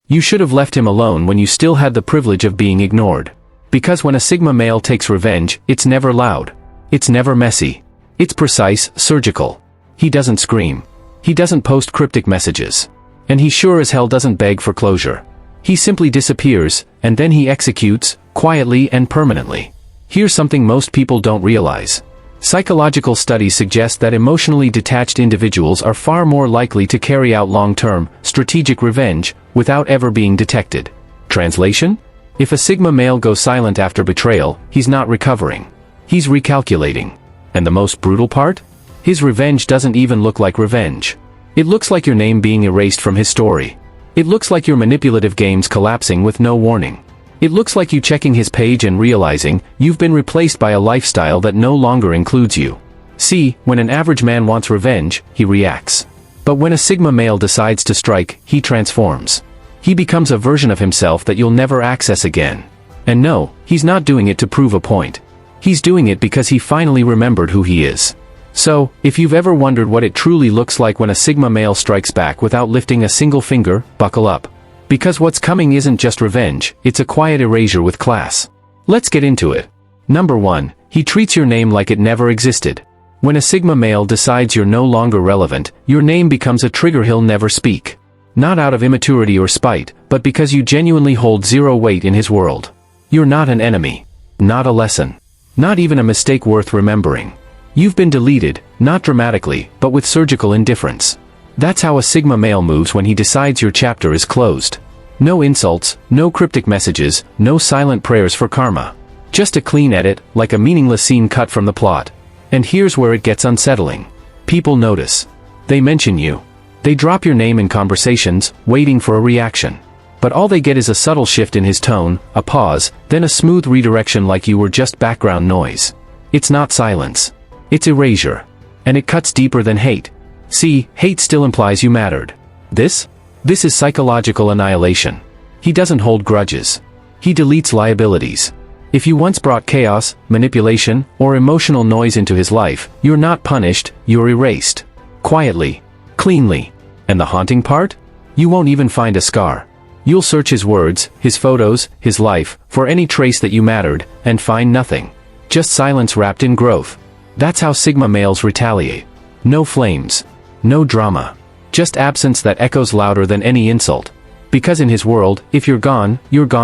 You should have left him alone when you still had the privilege of being ignored. Because when a Sigma male takes revenge, it's never loud. It's never messy. It's precise, surgical. He doesn't scream. He doesn't post cryptic messages. And he sure as hell doesn't beg for closure. He simply disappears, and then he executes, quietly and permanently. Here's something most people don't realize. Psychological studies suggest that emotionally detached individuals are far more likely to carry out long-term, strategic revenge, without ever being detected. Translation? If a Sigma male goes silent after betrayal, he's not recovering. He's recalculating. And the most brutal part? His revenge doesn't even look like revenge. It looks like your name being erased from his story. It looks like your manipulative games collapsing with no warning. It looks like you checking his page and realizing you've been replaced by a lifestyle that no longer includes you. See, when an average man wants revenge, he reacts. But when a Sigma male decides to strike, he transforms. He becomes a version of himself that you'll never access again. And no, he's not doing it to prove a point. He's doing it because he finally remembered who he is. So, if you've ever wondered what it truly looks like when a Sigma male strikes back without lifting a single finger, buckle up. Because what's coming isn't just revenge, it's a quiet erasure with class. Let's get into it. Number 1, he treats your name like it never existed. When a Sigma male decides you're no longer relevant, your name becomes a trigger he'll never speak. Not out of immaturity or spite, but because you genuinely hold zero weight in his world. You're not an enemy. Not a lesson. Not even a mistake worth remembering. You've been deleted, not dramatically, but with surgical indifference. That's how a Sigma male moves when he decides your chapter is closed. No insults, no cryptic messages, no silent prayers for karma. Just a clean edit, like a meaningless scene cut from the plot. And here's where it gets unsettling. People notice. They mention you. They drop your name in conversations, waiting for a reaction. But all they get is a subtle shift in his tone, a pause, then a smooth redirection like you were just background noise. It's not silence. It's erasure. And it cuts deeper than hate. See, hate still implies you mattered. This is psychological annihilation. He doesn't hold grudges. He deletes liabilities. If you once brought chaos, manipulation, or emotional noise into his life, you're not punished, you're erased. Quietly. Cleanly. And the haunting part? You won't even find a scar. You'll search his words, his photos, his life, for any trace that you mattered, and find nothing. Just silence wrapped in growth. That's how Sigma males retaliate. No flames. No drama. Just absence that echoes louder than any insult. Because in his world, if you're gone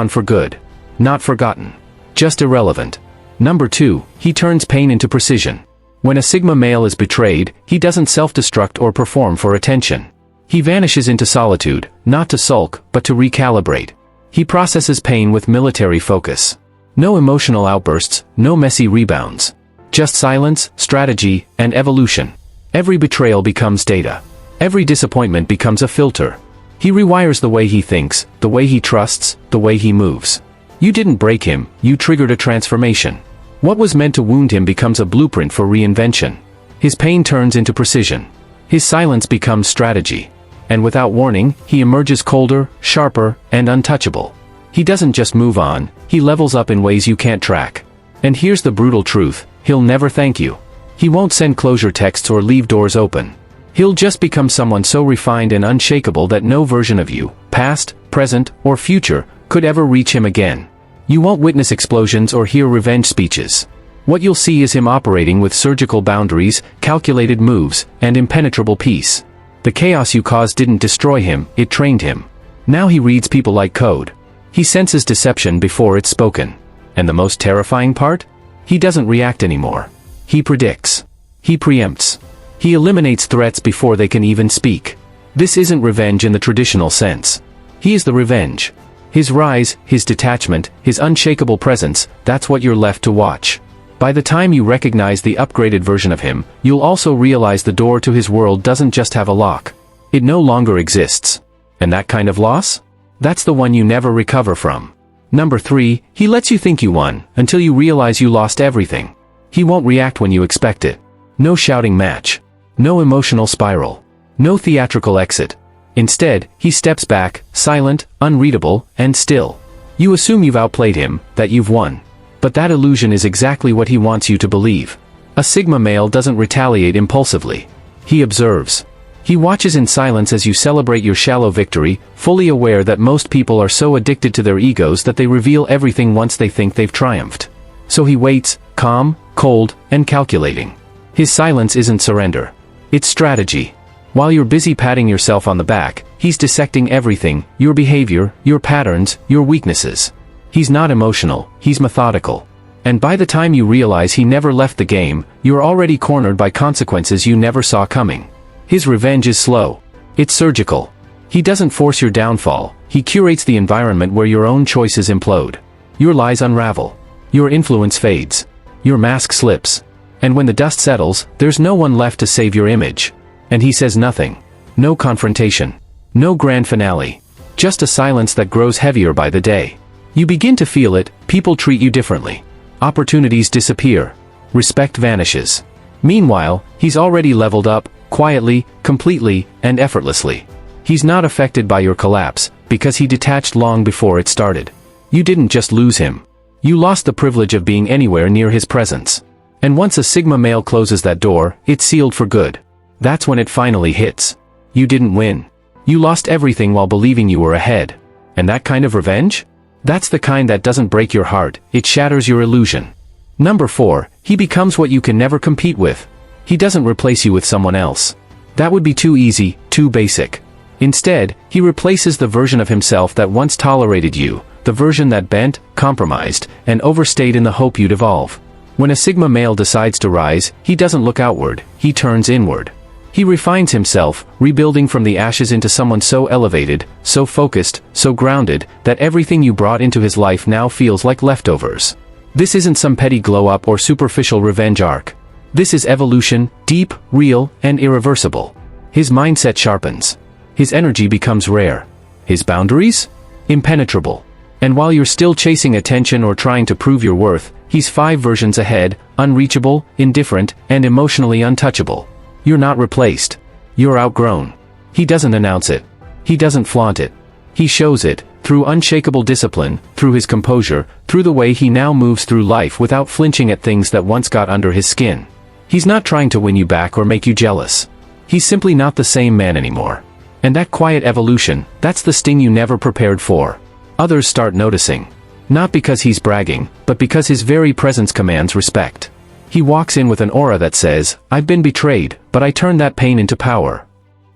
for good. Not forgotten. Just irrelevant. Number 2, he turns pain into precision. When a Sigma male is betrayed, he doesn't self-destruct or perform for attention. He vanishes into solitude, not to sulk, but to recalibrate. He processes pain with military focus. No emotional outbursts, no messy rebounds. Just silence, strategy, and evolution. Every betrayal becomes data. Every disappointment becomes a filter. He rewires the way he thinks, the way he trusts, the way he moves. You didn't break him, you triggered a transformation. What was meant to wound him becomes a blueprint for reinvention. His pain turns into precision. His silence becomes strategy. And without warning, he emerges colder, sharper, and untouchable. He doesn't just move on, he levels up in ways you can't track. And here's the brutal truth, he'll never thank you. He won't send closure texts or leave doors open. He'll just become someone so refined and unshakable that no version of you, past, present, or future, could ever reach him again. You won't witness explosions or hear revenge speeches. What you'll see is him operating with surgical boundaries, calculated moves, and impenetrable peace. The chaos you caused didn't destroy him, it trained him. Now he reads people like code. He senses deception before it's spoken. And the most terrifying part? He doesn't react anymore. He predicts. He preempts. He eliminates threats before they can even speak. This isn't revenge in the traditional sense. He is the revenge. His rise, his detachment, his unshakable presence, that's what you're left to watch. By the time you recognize the upgraded version of him, you'll also realize the door to his world doesn't just have a lock. It no longer exists. And that kind of loss? That's the one you never recover from. Number 3, he lets you think you won, until you realize you lost everything. He won't react when you expect it. No shouting match. No emotional spiral. No theatrical exit. Instead, he steps back, silent, unreadable, and still. You assume you've outplayed him, that you've won. But that illusion is exactly what he wants you to believe. A Sigma male doesn't retaliate impulsively. He observes. He watches in silence as you celebrate your shallow victory, fully aware that most people are so addicted to their egos that they reveal everything once they think they've triumphed. So he waits, calm, cold, and calculating. His silence isn't surrender. It's strategy. While you're busy patting yourself on the back, he's dissecting everything, your behavior, your patterns, your weaknesses. He's not emotional, he's methodical. And by the time you realize he never left the game, you're already cornered by consequences you never saw coming. His revenge is slow. It's surgical. He doesn't force your downfall, he curates the environment where your own choices implode. Your lies unravel. Your influence fades. Your mask slips. And when the dust settles, there's no one left to save your image. And he says nothing. No confrontation. No grand finale. Just a silence that grows heavier by the day. You begin to feel it, people treat you differently. Opportunities disappear. Respect vanishes. Meanwhile, he's already leveled up, quietly, completely, and effortlessly. He's not affected by your collapse, because he detached long before it started. You didn't just lose him. You lost the privilege of being anywhere near his presence. And once a Sigma male closes that door, it's sealed for good. That's when it finally hits. You didn't win. You lost everything while believing you were ahead. And that kind of revenge? That's the kind that doesn't break your heart, it shatters your illusion. Number 4, he becomes what you can never compete with. He doesn't replace you with someone else. That would be too easy, too basic. Instead, he replaces the version of himself that once tolerated you, the version that bent, compromised, and overstayed in the hope you'd evolve. When a Sigma male decides to rise, he doesn't look outward, he turns inward. He refines himself, rebuilding from the ashes into someone so elevated, so focused, so grounded, that everything you brought into his life now feels like leftovers. This isn't some petty glow-up or superficial revenge arc. This is evolution, deep, real, and irreversible. His mindset sharpens. His energy becomes rare. His boundaries? Impenetrable. And while you're still chasing attention or trying to prove your worth, he's 5 versions ahead, unreachable, indifferent, and emotionally untouchable. You're not replaced. You're outgrown. He doesn't announce it. He doesn't flaunt it. He shows it, through unshakable discipline, through his composure, through the way he now moves through life without flinching at things that once got under his skin. He's not trying to win you back or make you jealous. He's simply not the same man anymore. And that quiet evolution, that's the sting you never prepared for. Others start noticing. Not because he's bragging, but because his very presence commands respect. He walks in with an aura that says, "I've been betrayed, but I turned that pain into power."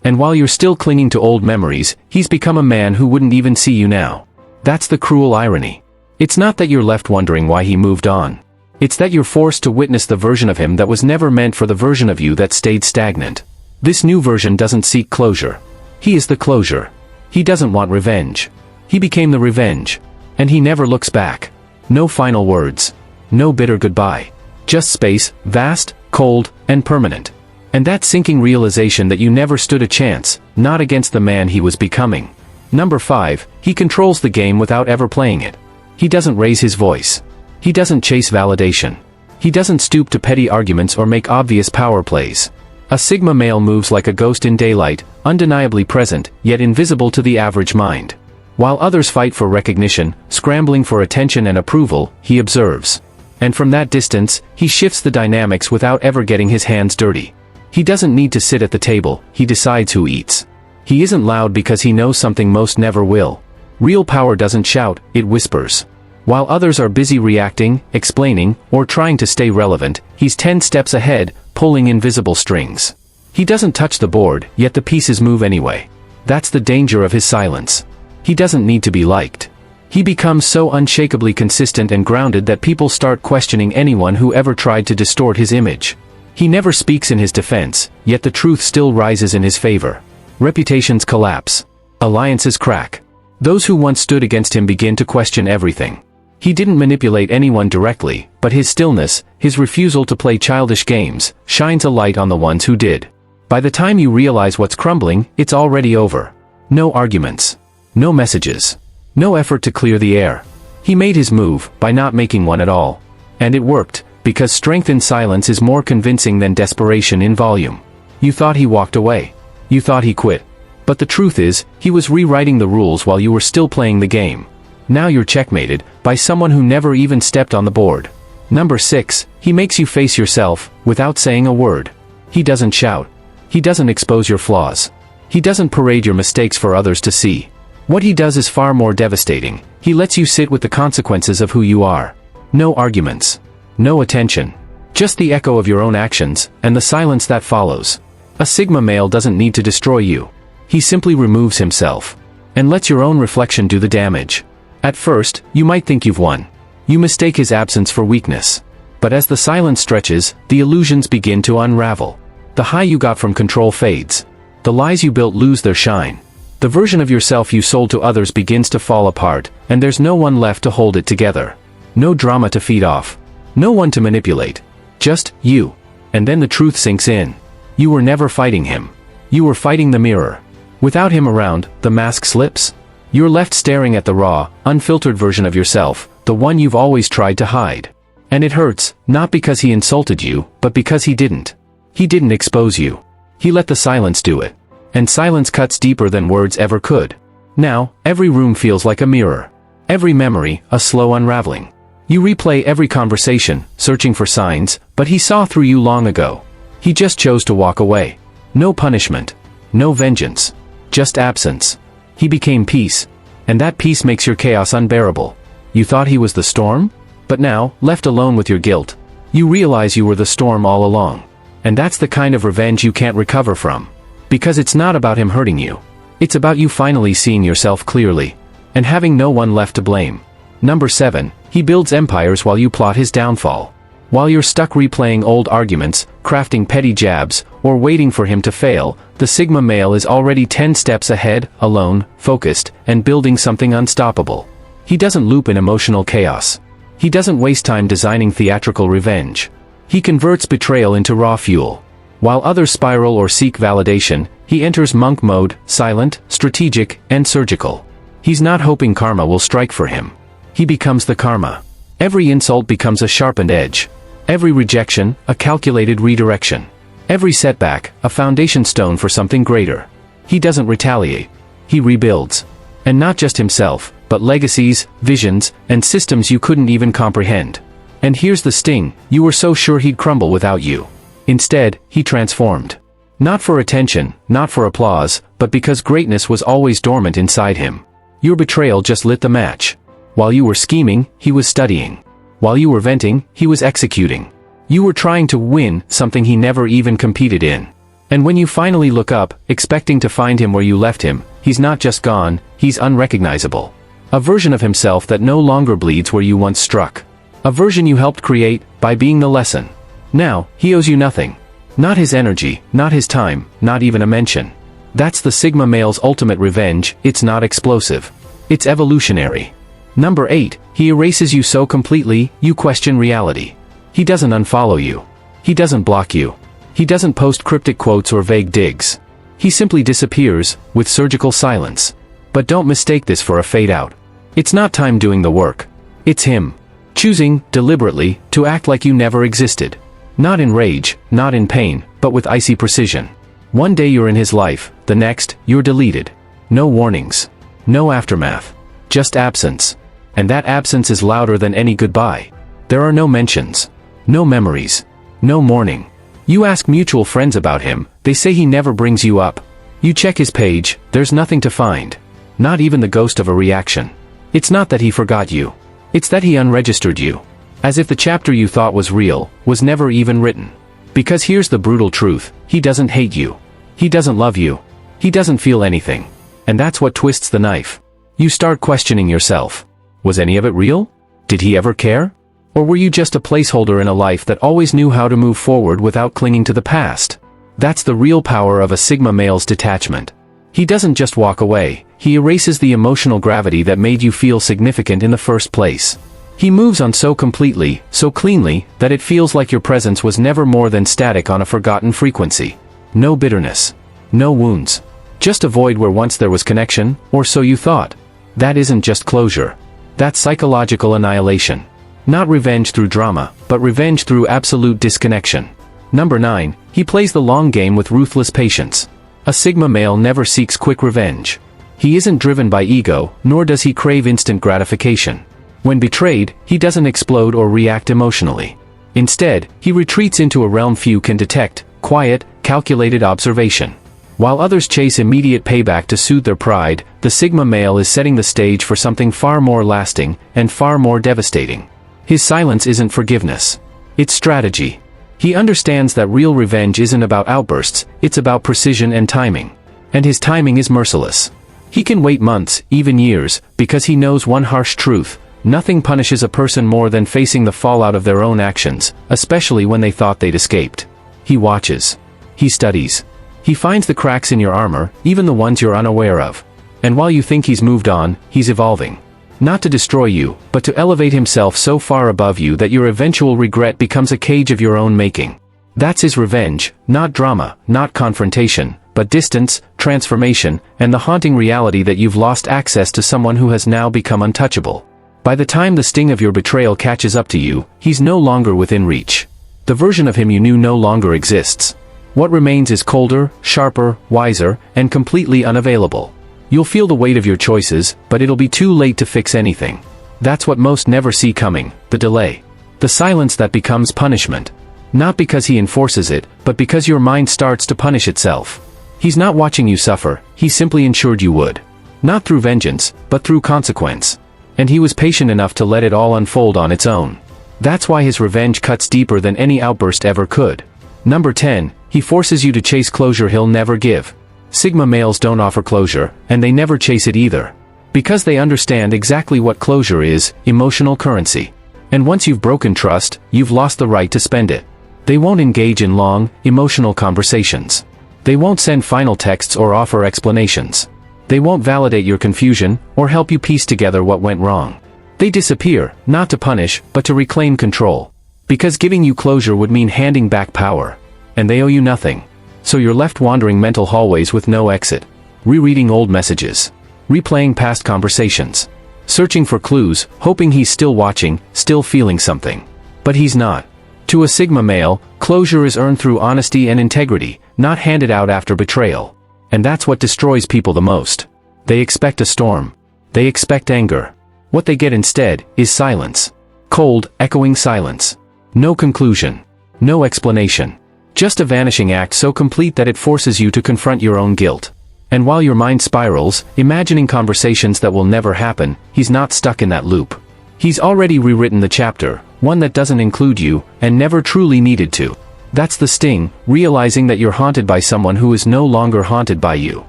And while you're still clinging to old memories, he's become a man who wouldn't even see you now. That's the cruel irony. It's not that you're left wondering why he moved on. It's that you're forced to witness the version of him that was never meant for the version of you that stayed stagnant. This new version doesn't seek closure. He is the closure. He doesn't want revenge. He became the revenge. And he never looks back. No final words. No bitter goodbye. Just space, vast, cold, and permanent. And that sinking realization that you never stood a chance, not against the man he was becoming. Number 5, he controls the game without ever playing it. He doesn't raise his voice. He doesn't chase validation. He doesn't stoop to petty arguments or make obvious power plays. A Sigma male moves like a ghost in daylight, undeniably present, yet invisible to the average mind. While others fight for recognition, scrambling for attention and approval, he observes. And from that distance, he shifts the dynamics without ever getting his hands dirty. He doesn't need to sit at the table, he decides who eats. He isn't loud because he knows something most never will. Real power doesn't shout, it whispers. While others are busy reacting, explaining, or trying to stay relevant, he's 10 steps ahead, pulling invisible strings. He doesn't touch the board, yet the pieces move anyway. That's the danger of his silence. He doesn't need to be liked. He becomes so unshakably consistent and grounded that people start questioning anyone who ever tried to distort his image. He never speaks in his defense, yet the truth still rises in his favor. Reputations collapse. Alliances crack. Those who once stood against him begin to question everything. He didn't manipulate anyone directly, but his stillness, his refusal to play childish games, shines a light on the ones who did. By the time you realize what's crumbling, it's already over. No arguments. No messages. No effort to clear the air. He made his move, by not making one at all. And it worked, because strength in silence is more convincing than desperation in volume. You thought he walked away. You thought he quit. But the truth is, he was rewriting the rules while you were still playing the game. Now you're checkmated, by someone who never even stepped on the board. Number 6, he makes you face yourself, without saying a word. He doesn't shout. He doesn't expose your flaws. He doesn't parade your mistakes for others to see. What he does is far more devastating. He lets you sit with the consequences of who you are. No arguments. No attention. Just the echo of your own actions, and the silence that follows. A Sigma male doesn't need to destroy you. He simply removes himself. And lets your own reflection do the damage. At first, you might think you've won. You mistake his absence for weakness. But as the silence stretches, the illusions begin to unravel. The high you got from control fades. The lies you built lose their shine. The version of yourself you sold to others begins to fall apart, and there's no one left to hold it together. No drama to feed off. No one to manipulate. Just you. And then the truth sinks in. You were never fighting him. You were fighting the mirror. Without him around, the mask slips. You're left staring at the raw, unfiltered version of yourself, the one you've always tried to hide. And it hurts, not because he insulted you, but because he didn't. He didn't expose you. He let the silence do it. And silence cuts deeper than words ever could. Now, every room feels like a mirror. Every memory, a slow unraveling. You replay every conversation, searching for signs, but he saw through you long ago. He just chose to walk away. No punishment. No vengeance. Just absence. He became peace. And that peace makes your chaos unbearable. You thought he was the storm? But now, left alone with your guilt, you realize you were the storm all along. And that's the kind of revenge you can't recover from. Because it's not about him hurting you. It's about you finally seeing yourself clearly. And having no one left to blame. Number 7, he builds empires while you plot his downfall. While you're stuck replaying old arguments, crafting petty jabs, or waiting for him to fail, the Sigma male is already 10 steps ahead, alone, focused, and building something unstoppable. He doesn't loop in emotional chaos. He doesn't waste time designing theatrical revenge. He converts betrayal into raw fuel. While others spiral or seek validation, he enters monk mode, silent, strategic, and surgical. He's not hoping karma will strike for him. He becomes the karma. Every insult becomes a sharpened edge. Every rejection, a calculated redirection. Every setback, a foundation stone for something greater. He doesn't retaliate. He rebuilds. And not just himself, but legacies, visions, and systems you couldn't even comprehend. And here's the sting, you were so sure he'd crumble without you. Instead, he transformed. Not for attention, not for applause, but because greatness was always dormant inside him. Your betrayal just lit the match. While you were scheming, he was studying. While you were venting, he was executing. You were trying to win something he never even competed in. And when you finally look up, expecting to find him where you left him, he's not just gone, he's unrecognizable. A version of himself that no longer bleeds where you once struck. A version you helped create, by being the lesson. Now, he owes you nothing. Not his energy, not his time, not even a mention. That's the Sigma male's ultimate revenge. It's not explosive. It's evolutionary. Number 8, he erases you so completely, you question reality. He doesn't unfollow you. He doesn't block you. He doesn't post cryptic quotes or vague digs. He simply disappears, with surgical silence. But don't mistake this for a fade out. It's not time doing the work. It's him. Choosing, deliberately, to act like you never existed. Not in rage, not in pain, but with icy precision. One day you're in his life, the next, you're deleted. No warnings. No aftermath. Just absence. And that absence is louder than any goodbye. There are no mentions. No memories. No mourning. You ask mutual friends about him, they say he never brings you up. You check his page, there's nothing to find. Not even the ghost of a reaction. It's not that he forgot you. It's that he unregistered you. As if the chapter you thought was real, was never even written. Because here's the brutal truth, he doesn't hate you. He doesn't love you. He doesn't feel anything. And that's what twists the knife. You start questioning yourself. Was any of it real? Did he ever care? Or were you just a placeholder in a life that always knew how to move forward without clinging to the past? That's the real power of a Sigma male's detachment. He doesn't just walk away, he erases the emotional gravity that made you feel significant in the first place. He moves on so completely, so cleanly, that it feels like your presence was never more than static on a forgotten frequency. No bitterness. No wounds. Just a void where once there was connection, or so you thought. That isn't just closure. That's psychological annihilation. Not revenge through drama, but revenge through absolute disconnection. Number 9, he plays the long game with ruthless patience. A Sigma male never seeks quick revenge. He isn't driven by ego, nor does he crave instant gratification. When betrayed, he doesn't explode or react emotionally. Instead, he retreats into a realm few can detect, quiet, calculated observation. While others chase immediate payback to soothe their pride, the Sigma male is setting the stage for something far more lasting and far more devastating. His silence isn't forgiveness. It's strategy. He understands that real revenge isn't about outbursts, it's about precision and timing. And his timing is merciless. He can wait months, even years, because he knows one harsh truth: nothing punishes a person more than facing the fallout of their own actions, especially when they thought they'd escaped. He watches. He studies. He finds the cracks in your armor, even the ones you're unaware of. And while you think he's moved on, he's evolving. Not to destroy you, but to elevate himself so far above you that your eventual regret becomes a cage of your own making. That's his revenge, not drama, not confrontation, but distance, transformation, and the haunting reality that you've lost access to someone who has now become untouchable. By the time the sting of your betrayal catches up to you, he's no longer within reach. The version of him you knew no longer exists. What remains is colder, sharper, wiser, and completely unavailable. You'll feel the weight of your choices, but it'll be too late to fix anything. That's what most never see coming: the delay. The silence that becomes punishment. Not because he enforces it, but because your mind starts to punish itself. He's not watching you suffer, he simply ensured you would. Not through vengeance, but through consequence. And he was patient enough to let it all unfold on its own. That's why his revenge cuts deeper than any outburst ever could. Number 10. He forces you to chase closure he'll never give. Sigma males don't offer closure, and they never chase it either. Because they understand exactly what closure is: emotional currency. And once you've broken trust, you've lost the right to spend it. They won't engage in long, emotional conversations. They won't send final texts or offer explanations. They won't validate your confusion, or help you piece together what went wrong. They disappear, not to punish, but to reclaim control. Because giving you closure would mean handing back power. And they owe you nothing. So you're left wandering mental hallways with no exit. Rereading old messages. Replaying past conversations. Searching for clues, hoping he's still watching, still feeling something. But he's not. To a Sigma male, closure is earned through honesty and integrity, not handed out after betrayal. And that's what destroys people the most. They expect a storm. They expect anger. What they get instead is silence. Cold, echoing silence. No conclusion. No explanation. Just a vanishing act so complete that it forces you to confront your own guilt. And while your mind spirals, imagining conversations that will never happen, he's not stuck in that loop. He's already rewritten the chapter, one that doesn't include you, and never truly needed to. That's the sting, realizing that you're haunted by someone who is no longer haunted by you.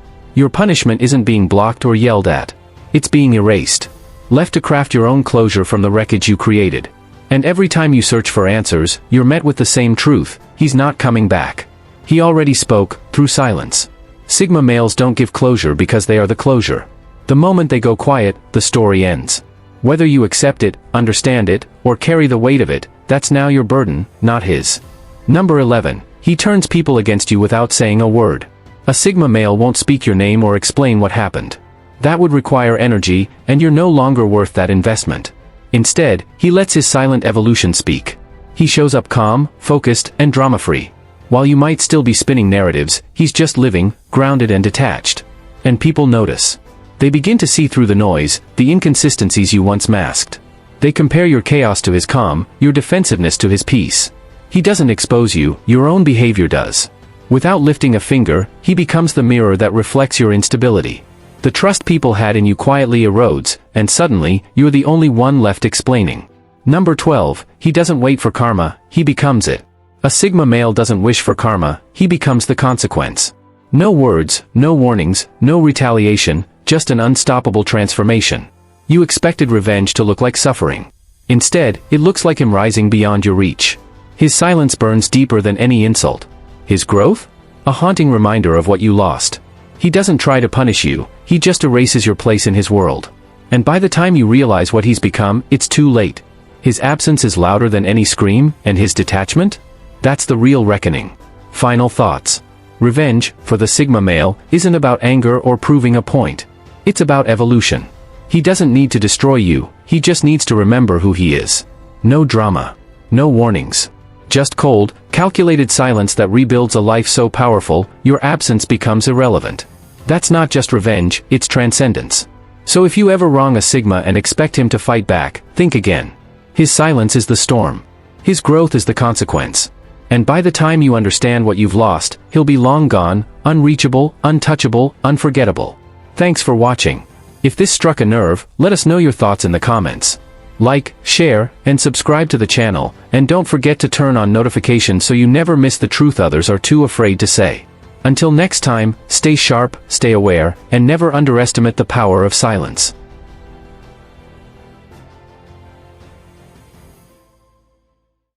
Your punishment isn't being blocked or yelled at. It's being erased. Left to craft your own closure from the wreckage you created. And every time you search for answers, you're met with the same truth: he's not coming back. He already spoke, through silence. Sigma males don't give closure because they are the closure. The moment they go quiet, the story ends. Whether you accept it, understand it, or carry the weight of it, that's now your burden, not his. Number 11. He turns people against you without saying a word. A Sigma male won't speak your name or explain what happened. That would require energy, and you're no longer worth that investment. Instead, he lets his silent evolution speak. He shows up calm, focused, and drama-free. While you might still be spinning narratives, he's just living, grounded and detached. And people notice. They begin to see through the noise, the inconsistencies you once masked. They compare your chaos to his calm, your defensiveness to his peace. He doesn't expose you, your own behavior does. Without lifting a finger, he becomes the mirror that reflects your instability. The trust people had in you quietly erodes, and suddenly, you're the only one left explaining. Number 12. He doesn't wait for karma, he becomes it. A Sigma male doesn't wish for karma, he becomes the consequence. No words, no warnings, no retaliation, just an unstoppable transformation. You expected revenge to look like suffering. Instead, it looks like him rising beyond your reach. His silence burns deeper than any insult. His growth? A haunting reminder of what you lost. He doesn't try to punish you, he just erases your place in his world. And by the time you realize what he's become, it's too late. His absence is louder than any scream, and his detachment? That's the real reckoning. Final thoughts. Revenge, for the Sigma male, isn't about anger or proving a point. It's about evolution. He doesn't need to destroy you, he just needs to remember who he is. No drama. No warnings. Just cold, calculated silence that rebuilds a life so powerful, your absence becomes irrelevant. That's not just revenge, it's transcendence. So if you ever wrong a Sigma and expect him to fight back, think again. His silence is the storm. His growth is the consequence. And by the time you understand what you've lost, he'll be long gone, unreachable, untouchable, unforgettable. Thanks for watching. If this struck a nerve, let us know your thoughts in the comments. Like, share, and subscribe to the channel, and don't forget to turn on notifications so you never miss the truth others are too afraid to say. Until next time, stay sharp, stay aware, and never underestimate the power of silence.